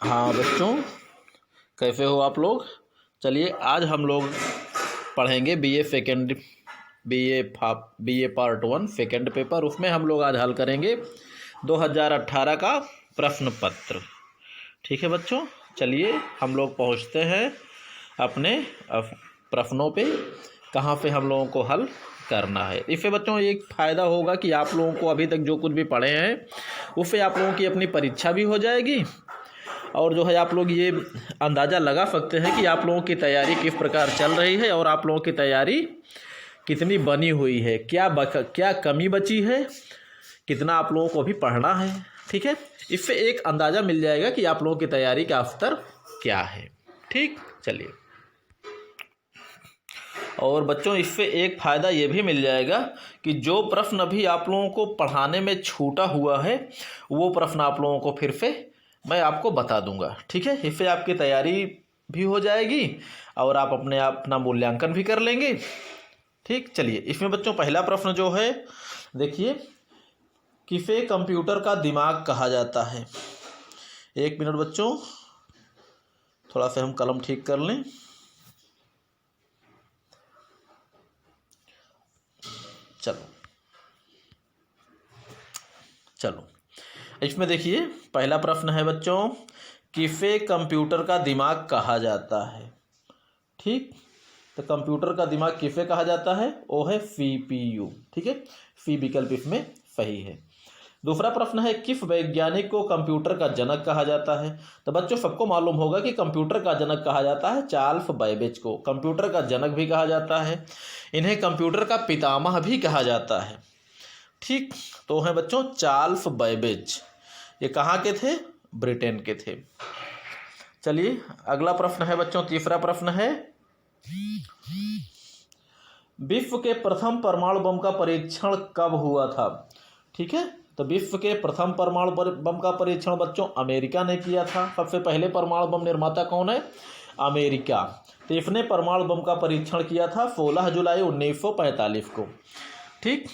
हाँ बच्चों, कैसे हो आप लोग। चलिए आज हम लोग पढ़ेंगे बी ए पार्ट 1 सेकेंड पेपर। उसमें हम लोग आज हल करेंगे 2018 का प्रश्न पत्र। ठीक है बच्चों, चलिए हम लोग पहुंचते हैं अपने प्रश्नों पे, कहाँ पे हम लोगों को हल करना है। इससे बच्चों एक फ़ायदा होगा कि आप लोगों को अभी तक जो कुछ भी पढ़े हैं उससे आप लोगों की अपनी परीक्षा भी हो जाएगी, और जो है आप लोग ये अंदाज़ा लगा सकते हैं कि आप लोगों की तैयारी किस प्रकार चल रही है और आप लोगों की तैयारी कितनी बनी हुई है, क्या कमी बची है, कितना आप लोगों को अभी पढ़ना है। ठीक है, इससे एक अंदाज़ा मिल जाएगा कि आप लोगों की तैयारी का स्तर क्या है। ठीक, चलिए। और बच्चों इससे एक फ़ायदा ये भी मिल जाएगा कि जो प्रश्न अभी आप लोगों को पढ़ाने में छूटा हुआ है वो प्रश्न आप लोगों को फिर से मैं आपको बता दूंगा। ठीक है, इससे आपकी तैयारी भी हो जाएगी और आप अपना मूल्यांकन भी कर लेंगे। ठीक, चलिए इसमें बच्चों पहला प्रश्न जो है देखिए, किसे कंप्यूटर का दिमाग कहा जाता है। एक मिनट बच्चों, थोड़ा सा हम कलम ठीक कर लें। चलो इसमें देखिए पहला प्रश्न है बच्चों, किसे कंप्यूटर का दिमाग कहा जाता है। ठीक, तो कंप्यूटर का दिमाग किसे कहा जाता है, वो है CPU। ठीक है, सी विकल्प इसमें सही है। दूसरा प्रश्न है, किस वैज्ञानिक को कंप्यूटर का जनक कहा जाता है। तो बच्चों सबको मालूम होगा कि कंप्यूटर का जनक कहा जाता है चार्ल्स बैबेज को। कंप्यूटर का जनक भी कहा जाता है, इन्हें कंप्यूटर का पितामह भी कहा जाता है। ठीक, तो है बच्चों चार्ल्स बैबेज। ये कहाँ के थे, ब्रिटेन के थे। चलिए अगला प्रश्न है बच्चों, तीसरा प्रश्न है, विश्व के प्रथम परमाणु बम का परीक्षण कब हुआ था। ठीक है, तो विश्व के प्रथम परमाणु बम का परीक्षण बच्चों अमेरिका ने किया था। सबसे पहले परमाणु बम निर्माता कौन है, अमेरिका। तो इसने परमाणु बम का परीक्षण किया था 16 जुलाई 1945 को। ठीक,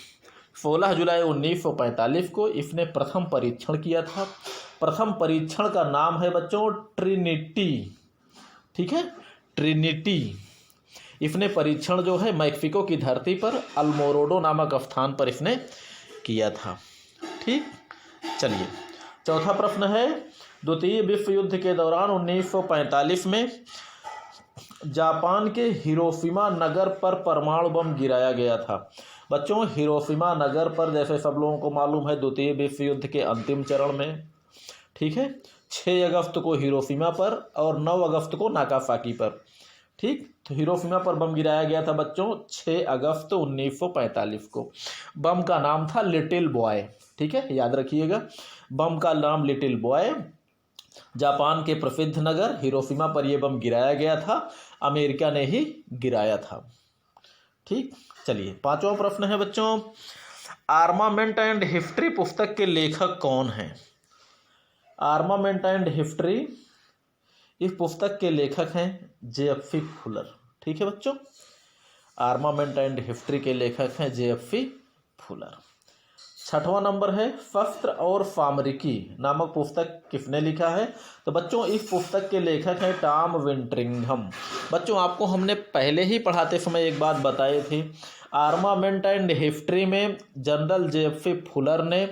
16 जुलाई 1945 को इसने प्रथम परीक्षण किया था। प्रथम परीक्षण का नाम है बच्चों ट्रिनिटी। ठीक है, ट्रिनिटी। इसने परीक्षण जो है मैक्सिको की धरती पर अल्मोराडो नामक स्थान पर इसने किया था। ठीक, चलिए चौथा प्रश्न है, द्वितीय विश्व युद्ध के दौरान 1945 में जापान के हिरोशिमा नगर पर परमाणु बम गिराया गया था। बच्चों हिरोशिमा नगर पर, जैसे सब लोगों को मालूम है, द्वितीय विश्व युद्ध के अंतिम चरण में, ठीक है, 6 अगस्त को हिरोशिमा पर और 9 अगस्त को नागासाकी पर। ठीक, तो हिरोशिमा पर बम गिराया गया था बच्चों 6 अगस्त 1945 को। बम का नाम था लिटिल बॉय। ठीक है, याद रखिएगा, बम का नाम लिटिल बॉय। जापान के प्रसिद्ध नगर हिरोशिमा पर यह बम गिराया गया था, अमेरिका ने ही गिराया था। ठीक, चलिए पांचवा प्रश्न है बच्चों, आर्मामेंट एंड हिस्ट्री पुस्तक के लेखक कौन हैं। आर्मामेंट एंड हिस्ट्री, इस पुस्तक के लेखक हैं JFC फुलर। ठीक है बच्चों, आर्मामेंट एंड हिस्ट्री के लेखक हैं JFC फुलर। छठवां नंबर है, शस्त्र और सामरिकी नामक पुस्तक किसने लिखा है। तो बच्चों इस पुस्तक के लेखक हैं टॉम विंटरिंघम। बच्चों आपको हमने पहले ही पढ़ाते समय एक बात बताई थी, आर्मामेंट एंड हिस्ट्री में जनरल JFC फुलर ने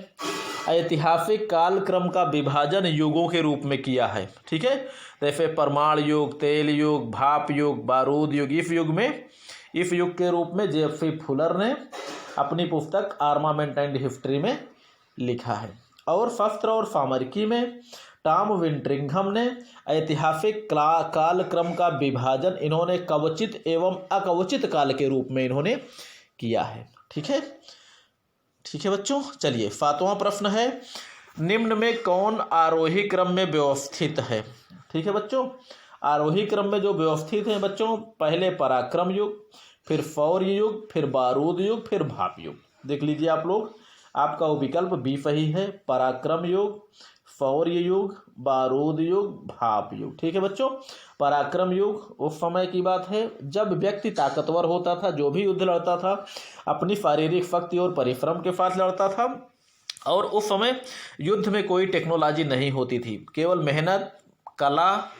ऐतिहासिक कालक्रम का विभाजन युगों के रूप में किया है। ठीक है, जैसे परमाणु युग, तेल युग, भाप युग, बारूद युग। इस युग के रूप में JFC फुलर ने अपनी पुस्तक आर्मामेंट एंड हिस्ट्री में लिखा है। और शस्त्र और सामरिकी में टॉम विंटरिंघम ने ऐतिहासिक कालक्रम का विभाजन इन्होंने कवचित एवं अकवचित काल के रूप में इन्होंने किया है। ठीक है, ठीक है बच्चों, चलिए सातवां प्रश्न है, निम्न में कौन आरोही क्रम में व्यवस्थित है। ठीक है बच्चों, आरोही क्रम में जो व्यवस्थित है बच्चों, पहले पराक्रम युग, फिर शौर्य युग, फिर बारूद युग, फिर भाप युग। देख लीजिए आप लोग, आपका वो विकल्प बी सही है, पराक्रम युग, शौर्य युग, बारूद युग, भाप युग। ठीक है बच्चों, पराक्रम युग उस समय की बात है जब व्यक्ति ताकतवर होता था, जो भी युद्ध लड़ता था अपनी शारीरिक शक्ति और परिश्रम के साथ लड़ता था, और उस समय युद्ध में कोई टेक्नोलॉजी नहीं होती थी, केवल मेहनत, कला,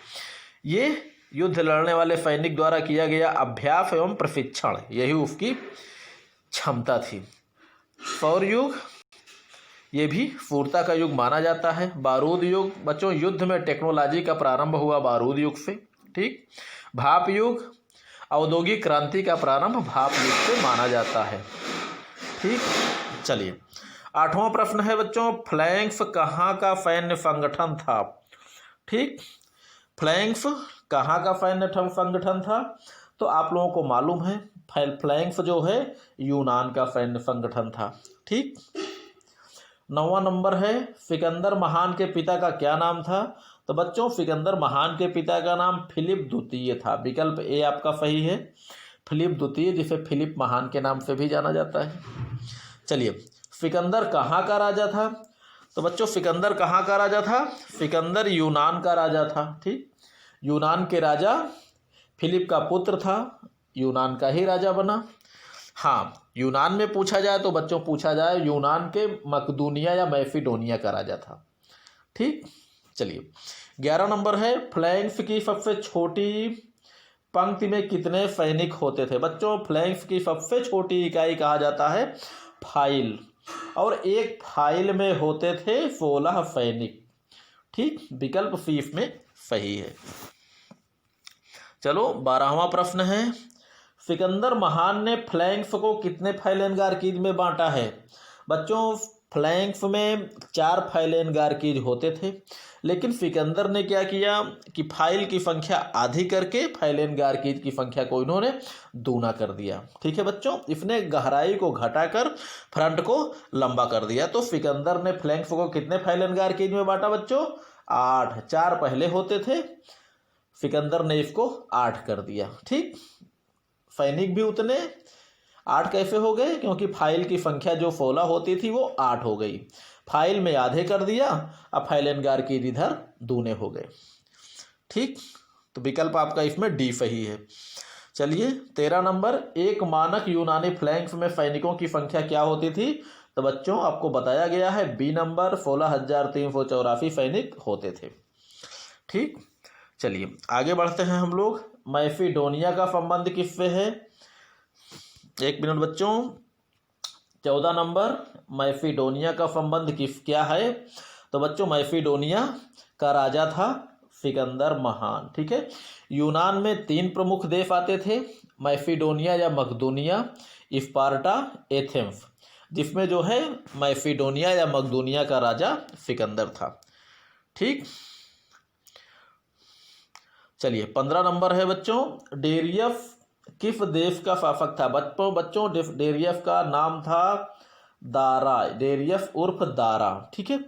ये युद्ध लड़ने वाले सैनिक द्वारा किया गया अभ्यास एवं प्रशिक्षण, यही उसकी क्षमता थी। सौर युग, ये भी शूरता का युग माना जाता है। बारूद युग, बच्चों युद्ध में टेक्नोलॉजी का प्रारंभ हुआ बारूद युग से। ठीक। भाप युग, औद्योगिक क्रांति का प्रारंभ भाप युग से माना जाता है। ठीक। चलिए 8वां प्रश्न है बच्चों, फ्लैंक्स कहाँ का सैन्य संगठन था? ठीक। फ्लैंक्स कहाँ का सैन्य संगठन था? तो आप लोगों को मालूम है फ्लैंक्स जो है यूनान का सैन्य संगठन था। ठीक। 9वां नंबर है, सिकंदर महान के पिता का क्या नाम था? तो बच्चों सिकंदर महान के पिता का नाम फिलिप द्वितीय था। विकल्प ए आपका सही है, फिलिप द्वितीय, जिसे फिलिप महान के नाम से भी जाना जाता है। चलिए सिकंदर कहाँ का राजा था? तो बच्चों सिकंदर कहाँ का राजा था? सिकंदर यूनान का राजा था। ठीक। यूनान के राजा फिलिप का पुत्र था, यूनान का ही राजा बना। हाँ, यूनान में पूछा जाए तो बच्चों पूछा जाए यूनान के मकदूनिया या मैसिडोनिया का राजा था। ठीक। चलिए 11 नंबर है, फ्लैंक्स की सबसे छोटी पंक्ति में कितने सैनिक होते थे? बच्चों फ्लैंक्स की सबसे छोटी इकाई कहा जाता है फाइल, और एक फाइल में होते थे 16 सैनिक। ठीक। विकल्प सी इसमें सही है। चलो 12वां प्रश्न है, सिकंदर महान ने फ्लैंक्स को कितने फाइलेन गार्कीज में बांटा है? बच्चों फ्लैंक्स में 4 फाइलेन गार्कीज होते थे, लेकिन सिकंदर ने क्या किया कि फाइल की संख्या आधी करके फाइलेन गार्कीज की संख्या को इन्होंने दूना कर दिया। ठीक है बच्चों, इसने गहराई को घटाकर फ्रंट को लंबा कर दिया। तो सिकंदर ने फ्लैंक्स को कितने फाइलेन गार्कीज में बांटा बच्चों? 8। 4 पहले होते थे, सिकंदर ने इसको 8 कर दिया। ठीक। सैनिक भी उतने 8 कैसे हो गए? क्योंकि फाइल की संख्या जो 16 होती थी वो 8 हो गई, फाइल में आधे कर दिया, अब फाइलेन गार्कीज इधर दूने हो गए। ठीक। तो विकल्प आपका इसमें डी सही है। चलिए 13 नंबर, एक मानक यूनानी फ्लैंक्स में सैनिकों की संख्या क्या होती थी? तो बच्चों आपको बताया गया है बी नंबर, 16,384 सैनिक होते थे। ठीक। चलिए आगे बढ़ते हैं हम लोग। मैसिडोनिया का संबंध किससे है? एक मिनट बच्चों। 14 नंबर, मैसिडोनिया का संबंध क्या है? तो बच्चों मैसिडोनिया का राजा था सिकंदर महान। ठीक है। यूनान में 3 प्रमुख देश आते थे, मैसिडोनिया या मकदूनिया, स्पार्टा, एथेंस, जिसमें जो है मैसिडोनिया या मकदूनिया का राजा सिकंदर था। ठीक। चलिए 15 नंबर है बच्चों, डेरियस किस देश का शासक था? बच्चों डेरियस का नाम था दारा, डेरियस उर्फ दारा। ठीक है।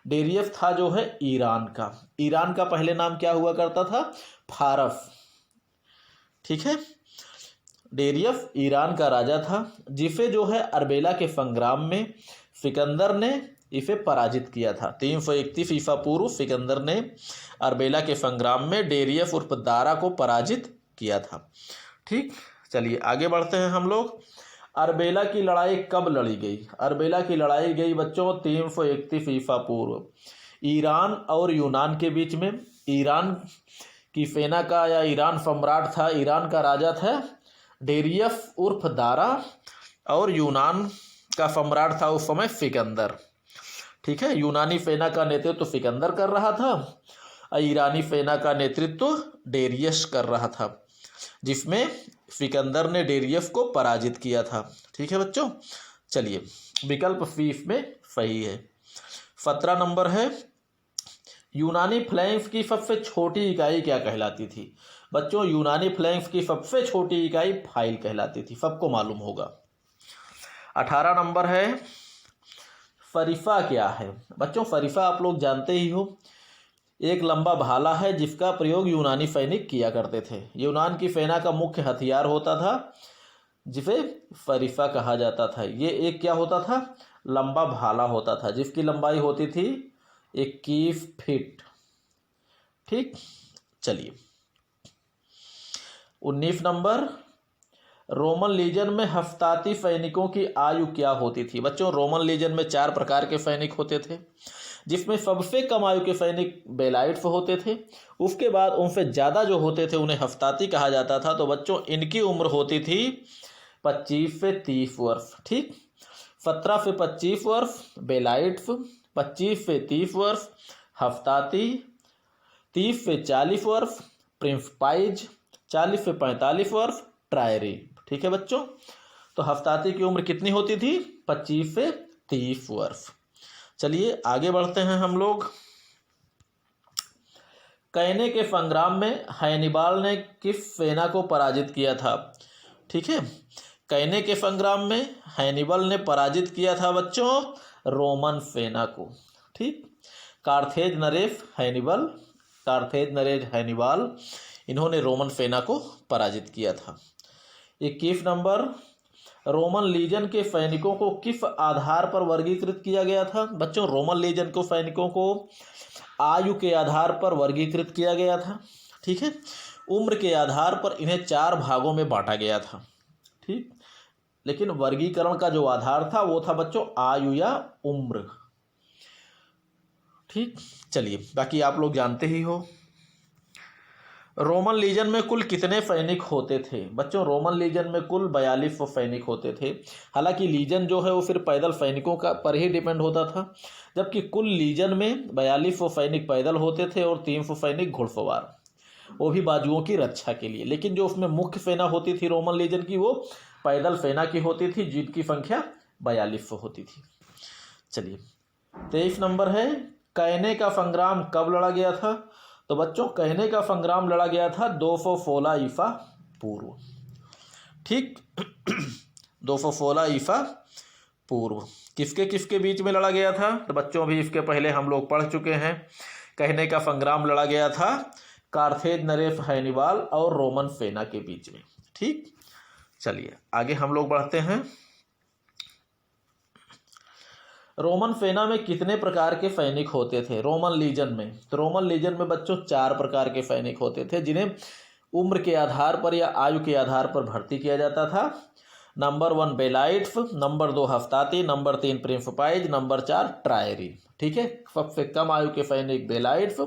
डेरियस था जो है ईरान का। ईरान का पहले नाम क्या हुआ करता था? फारस। ठीक है। डेरियस ईरान का राजा था, जिसे जो है अर्बेला के संग्राम में सिकंदर ने इसे पराजित किया था। 331 ईसा पूर्व सिकंदर ने अर्बेला के संग्राम में डेरियस उर्फ दारा को पराजित किया था। ठीक। चलिए आगे बढ़ते हैं हम लोग। अर्बेला की लड़ाई कब लड़ी गई? अर्बेला की लड़ाई गई बच्चों 331 ईसा पूर्व, ईरान और यूनान के बीच में। ईरान की सेना का या ईरान सम्राट था, ईरान का राजा था डेरियस उर्फ दारा, और यूनान का सम्राट था उस समय सिकंदर। ठीक है। यूनानी सेना का नेतृत्व सिकंदर कर रहा था और ईरानी सेना का नेतृत्व डेरियस कर रहा था, जिसमें सिकंदर ने डेरियस को पराजित किया था। ठीक है बच्चों। चलिए विकल्प सी इसमें सही है। 17 नंबर है, यूनानी फ्लैंक्स की सबसे छोटी इकाई क्या कहलाती थी? बच्चों यूनानी फ्लैंक्स की सबसे छोटी इकाई फाइल कहलाती थी, सबको मालूम होगा। 18 नंबर है, फरीफा क्या है? बच्चों फरीफा आप लोग जानते ही हो, एक लंबा भाला है जिसका प्रयोग यूनानी सैनिक किया करते थे। यूनान की सेना का मुख्य हथियार होता था जिसे फरीफा कहा जाता था। ये एक क्या होता था? लंबा भाला होता था, जिसकी लंबाई होती थी 21 फीट। ठीक। चलिए 19 नंबर, रोमन लीजन में हफ्ताती सैनिकों की आयु क्या होती थी? बच्चों रोमन लीजन में 4 प्रकार के सैनिक होते थे, जिसमें सबसे कम आयु के सैनिक बेलाइट्स होते थे, उसके बाद उनसे ज़्यादा जो होते थे उन्हें हफ्ताती कहा जाता था। तो बच्चों इनकी उम्र होती थी 25 से 30 वर्ष। ठीक, 17 से 25 वर्ष बेलाइट्स, 25 से 30 वर्ष हफ्ताती, 30 से 40 वर्ष प्रिंसिपाइज, 40 से 45 वर्ष ट्रायरी। ठीक है बच्चों, तो हफ्ताती की उम्र कितनी होती थी? 25 से 30 वर्ष। चलिए आगे बढ़ते हैं हम लोग। कैने के संग्राम में हैनिबाल ने किस सेना को पराजित किया था? ठीक है, कैने के संग्राम में हैनिबल ने पराजित किया था बच्चों रोमन सेना को। ठीक, कार्थेज नरेश हैनिबल, कार्थेज नरेश हैनिबाल, इन्होंने रोमन सेना को पराजित किया था। 21 नंबर, रोमन लीजन के सैनिकों को किस आधार पर वर्गीकृत किया गया था? बच्चों रोमन लीजन को सैनिकों को आयु के आधार पर वर्गीकृत किया गया था। ठीक है, उम्र के आधार पर इन्हें 4 भागों में बांटा गया था। ठीक, लेकिन वर्गीकरण का जो आधार था वो था बच्चों आयु या उम्र। ठीक, चलिए बाकी आप लोग जानते ही हो। रोमन लीजन में कुल कितने सैनिक होते थे? बच्चों रोमन लीजन में कुल 42 सैनिक होते थे। हालांकि लीजन जो है वो फिर पैदल सैनिकों का पर ही डिपेंड होता था, जबकि कुल लीजन में 42 सैनिक पैदल होते थे और 300 सैनिक घुड़सवार, वो भी बाजुओं की रक्षा के लिए। लेकिन जो उसमें मुख्य सेना होती थी रोमन लीजन की वो पैदल सेना की होती थी, जिनकी संख्या 42 होती थी। चलिए 23 नंबर है, कैने का संग्राम कब लड़ा गया था? तो बच्चों कैने का संग्राम लड़ा गया था 216 ईसा पूर्व। ठीक, 216 ईसा पूर्व। किसके किसके बीच में लड़ा गया था? तो बच्चों भी इसके पहले हम लोग पढ़ चुके हैं। कैने का संग्राम लड़ा गया था कार्थेज नरेश हैनिबाल और रोमन सेना के बीच में। ठीक, चलिए आगे हम लोग बढ़ते हैं। रोमन सेना में कितने प्रकार के सैनिक होते थे रोमन लीजन में? तो रोमन लीजन में बच्चों 4 प्रकार के सैनिक होते थे, जिन्हें उम्र के आधार पर या आयु के आधार पर भर्ती किया जाता था। Number 1 velites, number 2 hastati, number 3 principes, number 4 triarii. ठीक है, सबसे कम आयु के सैनिक बेलाइट्स,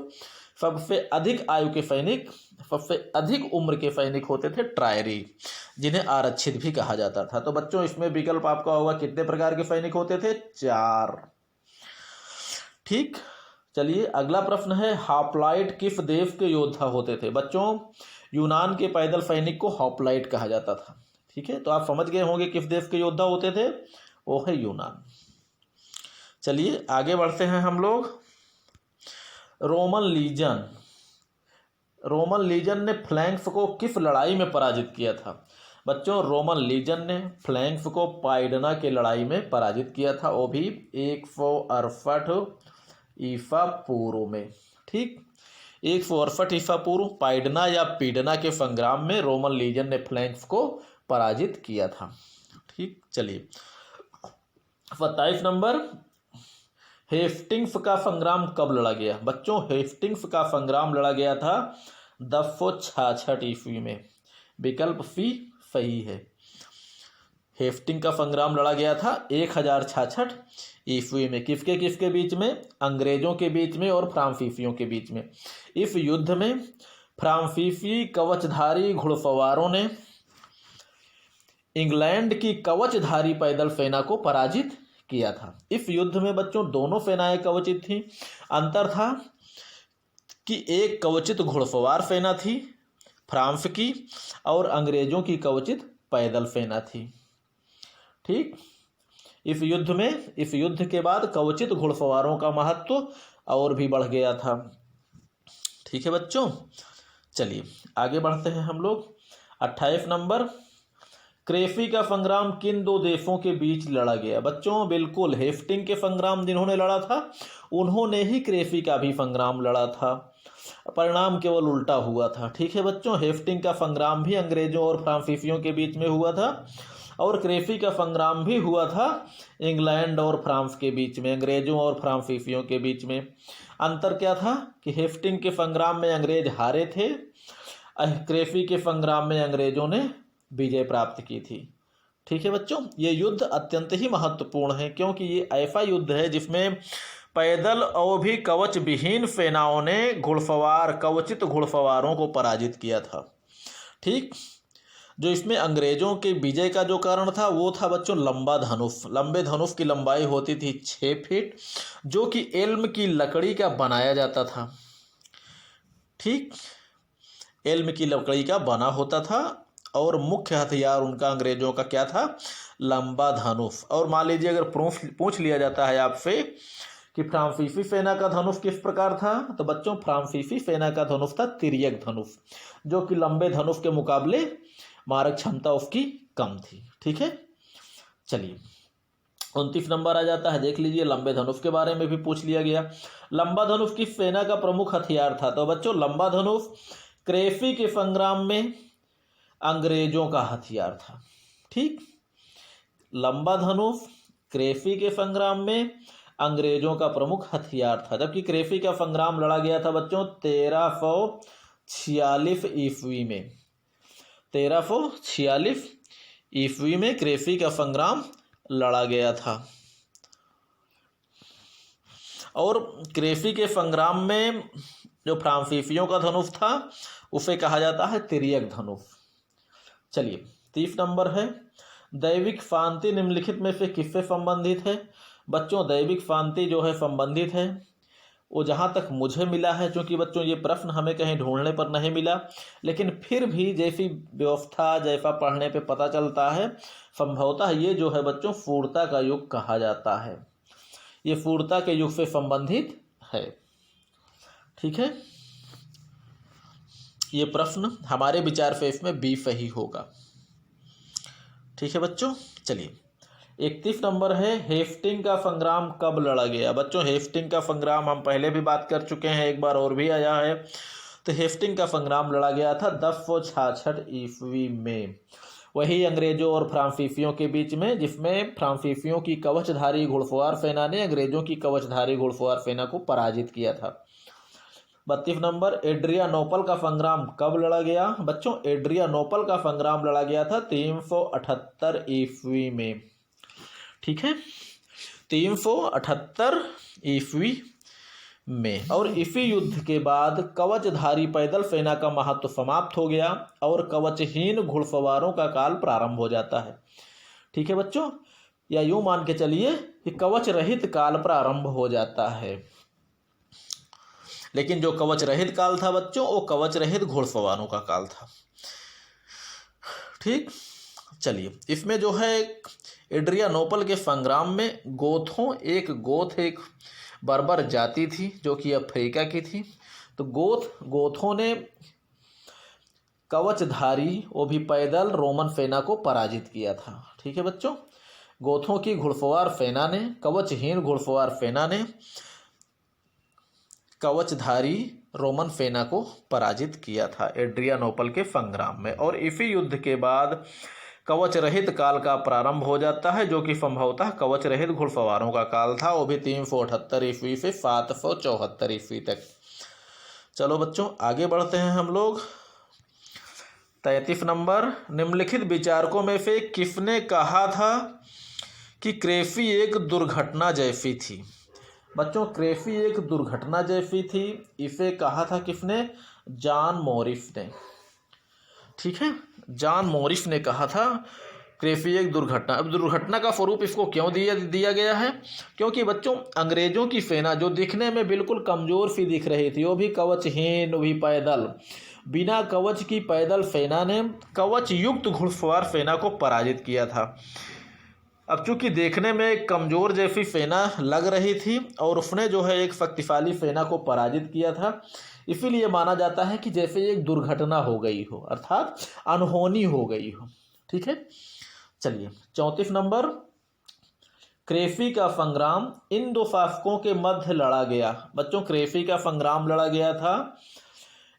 सबसे अधिक आयु के सैनिक, सबसे अधिक उम्र के सैनिक होते थे ट्रायरी, जिन्हें आरक्षित भी कहा जाता था। तो बच्चों इसमें विकल्प आपका होगा कितने प्रकार के सैनिक होते थे? 4। ठीक, चलिए अगला प्रश्न है, होप्लाइट किस देश के योद्धा होते थे? बच्चों यूनान के पैदल सैनिक को होप्लाइट कहा जाता था। ठीक है, तो आप समझ गए होंगे किस देश के योद्धा होते थे, वो है यूनान। चलिए आगे बढ़ते हैं हम लोग। रोमन लीजन ने फ्लैंक्स को किस लड़ाई में पराजित किया था? बच्चों रोमन लीजन ने फ्लैंक्स को पाइडना के लड़ाई में पराजित किया था, वो भी 168 ईसा पूर्व में। ठीक, 168 ईसा पूर्व पाइडना या पीडना के संग्राम में रोमन लीजन ने फ्लैंक्स को पराजित किया था। ठीक, चलिए 27 नंबर, हेस्टिंग्स का संग्राम कब लड़ा गया? बच्चों हेस्टिंग्स का संग्राम लड़ा गया था 1066 ईस्वी में। विकल्प सी सही है। हेस्टिंग का संग्राम लड़ा गया था 1066 ईस्वी में। किसके किसके बीच में? अंग्रेजों के बीच में और फ्रांसीसियों के बीच में। इस युद्ध में फ्रांसीसी कवचधारी घुड़सवारों ने इंग्लैंड की कवचधारी पैदल सेना को पराजित किया था। इस युद्ध में बच्चों दोनों सेनाएं कवचित थीं। अंतर था कि एक कवचित घुड़सवार सेना थी फ्रांस की और अंग्रेजों की कवचित पैदल सेना थी। ठीक, इस युद्ध के बाद कवचित घुड़सवारों का महत्व और भी बढ़ गया था। ठीक है बच्चों, चलिए आगे बढ़ते हैं हम लोग। 28 नंबर, क्रेफी का संग्राम किन 2 देशों के बीच लड़ा गया? बच्चों बिल्कुल हेस्टिंग के संग्राम जिन्होंने लड़ा था उन्होंने ही क्रेफी का भी संग्राम लड़ा था, परिणाम केवल उल्टा हुआ था। ठीक है बच्चों, हेस्टिंग का संग्राम भी अंग्रेजों और फ्रांसीसियों के बीच में हुआ था और क्रेफी का संग्राम भी हुआ था इंग्लैंड और फ्रांस के बीच में, अंग्रेजों और फ्रांसीसियों के बीच में। अंतर क्या था कि हेस्टिंग के संग्राम में अंग्रेज हारे थे, क्रेफी के संग्राम में अंग्रेजों ने विजय प्राप्त की थी। ठीक है बच्चों, ये युद्ध अत्यंत ही महत्वपूर्ण है क्योंकि ये ऐसा युद्ध है जिसमें पैदल और भी कवच विहीन सेनाओं ने घुड़सवार कवचित घुड़सवारों को पराजित किया था। ठीक, जो इसमें अंग्रेजों के विजय का जो कारण था वो था बच्चों लंबा धनुष। लंबे धनुष की लंबाई होती थी 6 फीट, जो कि एल्म की लकड़ी का बनाया जाता था। ठीक, एल्म की लकड़ी का बना होता था और मुख्य हथियार उनका अंग्रेजों का क्या था? लंबा धनुष। और मान लीजिए अगर पूछ लिया जाता है आपसे कि फ्रांसीसी सेना का धनुष किस प्रकार था, तो बच्चों फ्रांसीसी सेना का धनुष था तिर्यक धनुष, जो कि लंबे धनुष के मुकाबले मारक क्षमता उसकी कम थी। ठीक है, चलिए 29 नंबर आ जाता है, देख लीजिए लंबे धनुष के बारे में भी पूछ लिया गया। लंबा धनुष किस सेना का प्रमुख हथियार था? तो बच्चों लंबा धनुष क्रेफी के संग्राम में अंग्रेजों का हथियार था। ठीक, लंबा धनुष क्रेफी के संग्राम में अंग्रेजों का प्रमुख हथियार था, जबकि क्रेफी का संग्राम लड़ा गया था बच्चों 1346 ईस्वी में। 1346 ईस्वी में क्रेफी का संग्राम लड़ा गया था। और क्रेफी के संग्राम में जो फ्रांसीसियों का धनुष था उसे कहा जाता है तिर्यक धनुष। चलिए 30 नंबर है, दैविक शांति निम्नलिखित में से किससे संबंधित है? बच्चों दैविक शांति जो है संबंधित है, वो जहाँ तक मुझे मिला है, क्योंकि बच्चों ये प्रश्न हमें कहीं ढूंढने पर नहीं मिला, लेकिन फिर भी जैसी व्यवस्था जैसा पढ़ने पे पता चलता है, संभवतः ये जो है बच्चों शूरता का युग कहा जाता है। ये शूरता के युग से संबंधित है। ठीक है, ये प्रश्न हमारे विचार से इसमें बी सही होगा। ठीक है बच्चों, चलिए 31 नंबर है, हेस्टिंग का संग्राम कब लड़ा गया? बच्चों हेस्टिंग का संग्राम हम पहले भी बात कर चुके हैं, एक बार और भी आया है। तो हेस्टिंग का संग्राम लड़ा गया था 1066 ईस्वी में, वही अंग्रेजों और फ्रांसीसियों के बीच में, जिसमें फ्रांसीसियों की कवचधारी घुड़सवार सेना ने अंग्रेजों की कवचधारी घुड़सवार सेना को पराजित किया था। 32 नंबर, एड्रियानोपल का संग्राम कब लड़ा गया? बच्चों एड्रियानोपल का संग्राम लड़ा गया था 378 ईस्वी में। ठीक है, 378 ईस्वी में। और इसी युद्ध के बाद कवचधारी पैदल सेना का महत्व समाप्त हो गया और कवचहीन घुड़सवारों का काल प्रारंभ हो जाता है। ठीक है बच्चों, या यूं मान के चलिए कि कवच रहित काल प्रारंभ हो जाता है। लेकिन जो कवच रहित काल था बच्चों, वो कवच रहित घुड़सवारों का काल था। ठीक, चलिए इसमें जो है एड्रियानोपल के संग्राम में गोथों, एक बर्बर जाति थी जो कि अफ्रीका की थी। तो गोथों ने कवचधारी वो भी पैदल रोमन सेना को पराजित किया था। ठीक है बच्चों, गोथों की घुड़सवार सेना ने, कवचहीन घुड़सवार सेना ने कवचधारी रोमन सेना को पराजित किया था एड्रियानोपल के संग्राम में। और इसी युद्ध के बाद कवच रहित काल का प्रारंभ हो जाता है, जो कि संभवतः कवच रहित घुड़सवारों का काल था, वो भी 378 ईस्वी से 774 ईस्वी तक। चलो बच्चों आगे बढ़ते हैं हम लोग। 33 नंबर, निम्नलिखित विचारकों में से किसने कहा था कि क्रेफी एक दुर्घटना जैसी थी? बच्चों क्रेफी एक दुर्घटना जैसी थी, इसे कहा था किसने? जॉन मॉरिस ने। ठीक है, जॉन मॉरिस ने कहा था क्रेफी एक दुर्घटना। अब दुर्घटना का स्वरूप इसको क्यों दिया गया है? क्योंकि बच्चों अंग्रेजों की सेना जो दिखने में बिल्कुल कमज़ोर सी दिख रही थी, वो भी कवचहीन, वो भी पैदल, बिना कवच की पैदल सेना ने कवच युक्त घुड़सवार सेना को पराजित किया था। अब चूंकि देखने में एक कमज़ोर जैसी सेना लग रही थी और उसने जो है एक शक्तिशाली सेना को पराजित किया था, इसीलिए माना जाता है कि जैसे एक दुर्घटना हो गई हो, अर्थात अनहोनी हो गई हो। ठीक है, चलिए 34 नंबर, क्रेफी का संग्राम इन दो शासकों के मध्य लड़ा गया। बच्चों क्रेफी का संग्राम लड़ा गया था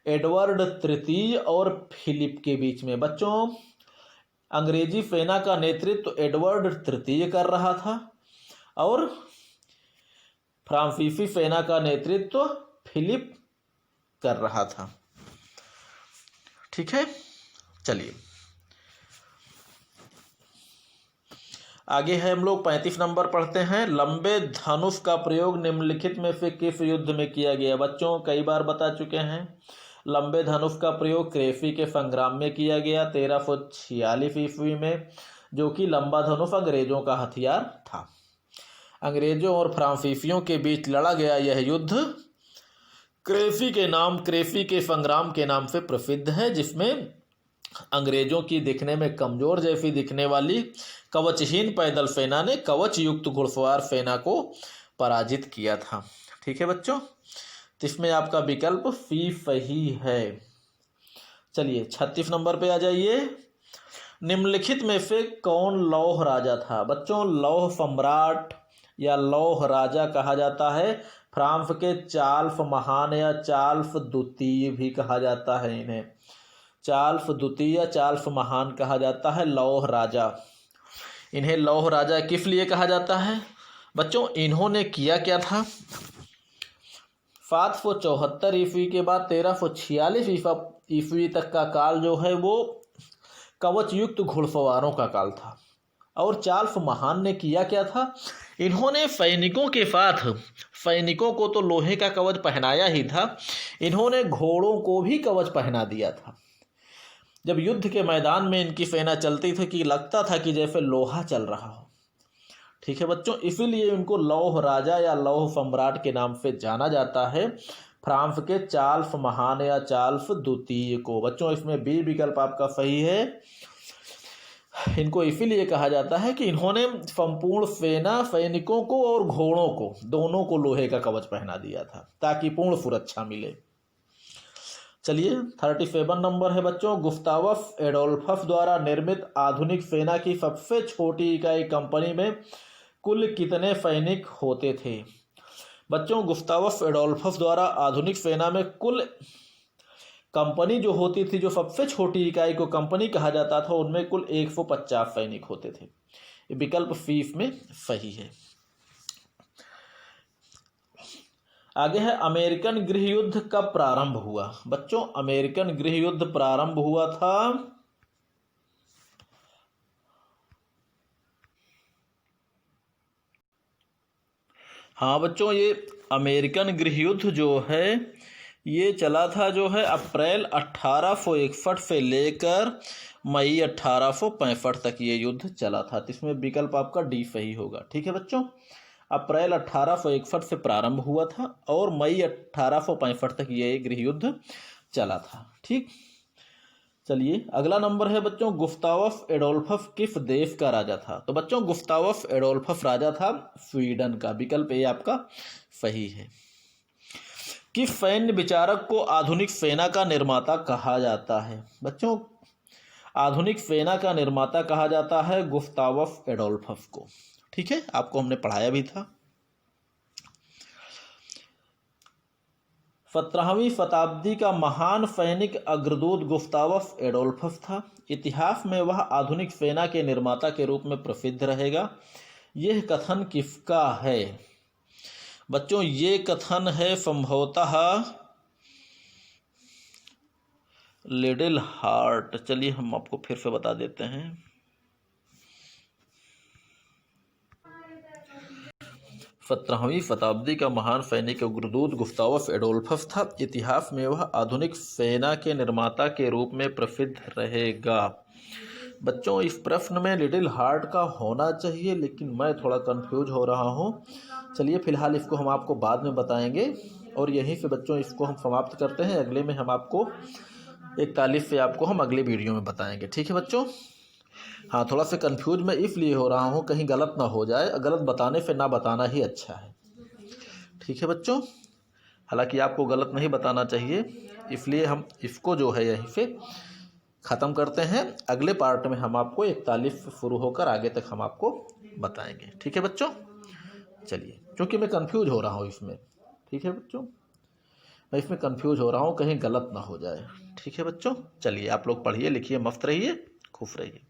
एडवर्ड तृतीय और फिलिप के बीच में। बच्चों अंग्रेजी सेना का नेतृत्व एडवर्ड तृतीय कर रहा था और फ्रांसीसी सेना का नेतृत्व फिलिप कर रहा था। ठीक है, चलिए आगे है हम लोग 35 नंबर पढ़ते हैं। लंबे धनुष का प्रयोग निम्नलिखित में से किस युद्ध में किया गया? बच्चों कई बार बता चुके हैं। लंबे धनुष का प्रयोग क्रेफी के संग्राम में किया गया 1346 ईस्वी में, जो कि लंबा धनुष अंग्रेजों का हथियार था। अंग्रेजों और फ्रांसीसियों के बीच लड़ा गया यह युद्ध क्रेफी के संग्राम के नाम से प्रसिद्ध है, जिसमें अंग्रेजों की दिखने में कमजोर जैसी दिखने वाली कवचहीन पैदल सेना ने कवच युक्त घुड़सवार सेना को पराजित किया था। ठीक है बच्चों, इसमें आपका विकल्प सी सही है। चलिए 36 नंबर पे आ जाइए। निम्नलिखित में से कौन लौह राजा था? बच्चों लौह सम्राट या लौह राजा कहा जाता है। फ्रांस के चार्ल्स महान या चार्ल्स द्वितीय भी कहा जाता है इन्हें। चार्ल्स द्वितीय या चार्ल्स महान कहा जाता है लौह राजा। इन्हें लौह राजा किस लिए कहा जाता है? बच्चों इन्होंने किया क्या था? 774 ईस्वी के बाद 1346 ईस्वी तक का काल जो है वो कवच युक्त घुड़सवारों का काल था। और चार्ल्स महान ने किया क्या था? इन्होंने सैनिकों को तो लोहे का कवच पहनाया ही था, इन्होंने घोड़ों को भी कवच पहना दिया था। जब युद्ध के मैदान में इनकी सेना चलती थी कि लगता था कि जैसे लोहा चल रहा हो। ठीक है बच्चों, इसीलिए इनको लौह राजा या लौह सम्राट के नाम से जाना जाता है, फ्रांस के चार्ल्स महान या चार्ल्स द्वितीय को। बच्चों इसमें बी विकल्प आपका सही है। इनको इसीलिए कहा जाता है कि इन्होंने संपूर्ण सेना, सैनिकों को और घोड़ों को, दोनों को लोहे का कवच पहना दिया था ताकि पूर्ण सुरक्षा मिले। चलिए 37 नंबर है बच्चों। गुस्तावस एडोल्फस द्वारा निर्मित आधुनिक सेना की सबसे छोटी इकाई कंपनी में कुल कितने सैनिक होते थे? बच्चों गुस्तावस एडोल्फस द्वारा आधुनिक सेना में कुल कंपनी जो होती थी, जो सबसे छोटी इकाई को कंपनी कहा जाता था, उनमें कुल 150 सैनिक होते थे। ये विकल्प सी में सही है। आगे है अमेरिकन गृह युद्ध कब प्रारंभ हुआ? बच्चों अमेरिकन गृह युद्ध प्रारंभ हुआ था हाँ बच्चों, ये अमेरिकन गृह युद्ध जो है ये चला था जो है अप्रैल 1861 से लेकर मई 1865 तक ये युद्ध चला था। तो इसमें विकल्प आपका डी सही होगा। ठीक है बच्चों, अप्रैल 1861 से प्रारंभ हुआ था और मई 1865 तक ये गृह युद्ध चला था। ठीक, चलिए अगला नंबर है बच्चों, गुस्तावस एडोल्फस किस देश का राजा था? तो बच्चों गुस्तावस एडोल्फस राजा था स्वीडन का। विकल्प ए आपका सही है। किस सैन्य विचारक को आधुनिक सेना का निर्माता कहा जाता है? बच्चों आधुनिक सेना का निर्माता कहा जाता है गुस्तावस एडोल्फस को। ठीक है, आपको हमने पढ़ाया भी था। 17वीं शताब्दी का महान सैनिक अग्रदूत गुस्तावस एडोल्फस था। इतिहास में वह आधुनिक सेना के निर्माता के रूप में प्रसिद्ध रहेगा। यह कथन किसका है? बच्चों ये कथन है संभवतः लिटिल हार्ट। चलिए हम आपको फिर से बता देते हैं। 17वीं शताब्दी का महान सैनिक अग्रदूत गुस्तावस एडोल्फस था। इतिहास में वह आधुनिक सेना के निर्माता के रूप में प्रसिद्ध रहेगा। बच्चों इस प्रश्न में लिटिल हार्ट का होना चाहिए, लेकिन मैं थोड़ा कंफ्यूज हो रहा हूँ। चलिए फिलहाल इसको हम आपको बाद में बताएंगे और यहीं से बच्चों इसको हम समाप्त करते हैं। अगले में हम आपको 41 से आपको हम अगले वीडियो में बताएंगे। ठीक है बच्चों, हाँ थोड़ा सा कंफ्यूज मैं इसलिए हो रहा हूँ, कहीं गलत ना हो जाए। गलत बताने से ना बताना ही अच्छा है। ठीक है बच्चों, हालांकि आपको गलत नहीं बताना चाहिए, इसलिए हम इसको जो है यहीं से ख़त्म करते हैं। अगले पार्ट में हम आपको 41 से शुरू होकर आगे तक हम आपको बताएंगे। ठीक है बच्चों, चलिए क्योंकि मैं कंफ्यूज हो रहा हूँ इसमें। ठीक है बच्चों, मैं इसमें कंफ्यूज हो रहा हूँ, कहीं गलत ना हो जाए। ठीक है बच्चों, चलिए आप लोग पढ़िए लिखिए, मस्त रहिए, खुश रहिए।